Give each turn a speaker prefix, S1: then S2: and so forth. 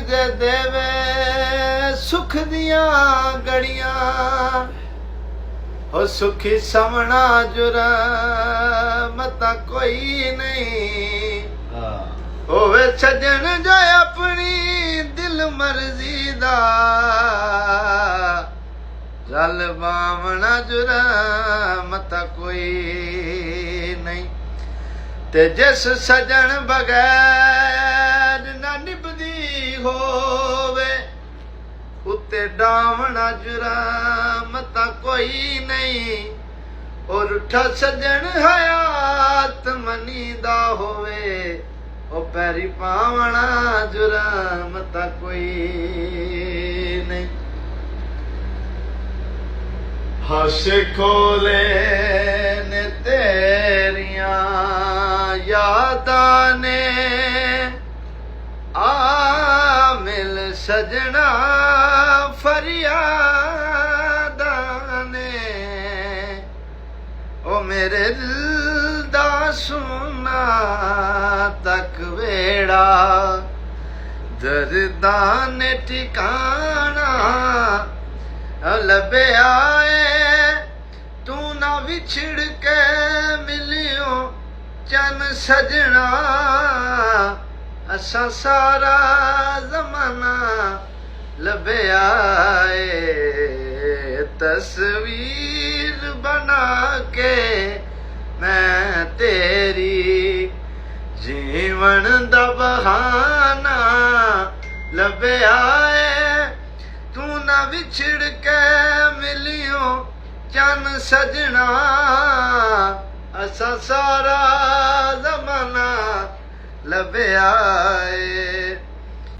S1: ਜੇ ਦੇਵੇ ਸੁਖ ਦੀਆਂ ਗੜੀਆਂ ਹੋ ਸੁਖੀ ਸਮਣਾ ਜੁਰਮ ਤਾਂ ਕੋਈ ਨਹੀਂ ਹੋਵੇ ਸੱਜਣ ਜੋ ਆਪਣੀ ਦਿਲ ਮਰਜ਼ੀ ਦਾ ਰਲ ਬਾਵਣਾ ਜੁਰਮ ਤਾਂ ਕੋਈ ਨਹੀਂ ਤੇ ਜਿਸ ਸੱਜਣ ਬਗੈਰ ਨਾ ਨਿਭਦੀ ਹੋਵੇ ਉੱਤੇ ਡਾਵਣਾ ਜੁਰਮ ਤਾਂ ਕੋਈ ਨਹੀਂ ਔਰ ਉੱਠਾ ਸੱਜਣ ਹਯਾਤ ਮਨੀ ਦਾ ਹੋਵੇ ਉਹ ਪੈਰੀ ਪਾਵਣਾ ਜੁਰਮ ਤਾਂ ਕੋਈ ਨਹੀਂ ਹੱਸੇ ਖੋਲੇ ਨੇ ਤੇਰੀਆਂ ਯਾਦਾਂ ਨੇ ਆ ਮਿਲ ਸਜਣਾ ਫਰਿਆਦਾਂ ਨੇ ਉਹ ਮੇਰੇ ਦਿਲ ਦਾ ਸੁਨਾ ਤੱਕ ਵੇੜਾ ਦਰਦਾਂ ਨੇ ਠਿਕਾਣਾ ਲੱਭਿਆ ਏ ਤੂੰ ਨਾ ਵਿਛੜ ਕੇ ਮਿਲਿਓ ਚੰਨ ਸਜਣਾ ਅਸਾਂ ਸਾਰਾ ਜ਼ਮਾਨਾ ਲੱਭਿਆ ਏ ਤਸਵੀਰ ਬਣਾ ਕੇ ਮੈਂ ਤੇਰੀ ਜੀਵਨ ਦਾ ਬਹਾਨਾ ਲੱਭਿਆ ਏ ਤੂੰ ਨਾ ਵਿਛੜ ਕੇ ਮਿਲਿਓ ਚੰਨ ਸਜਣਾ ਅਸਾਂ ਸਾਰਾ ਜ਼ਮਾਨਾ ਲੱਭਿਆ ਏ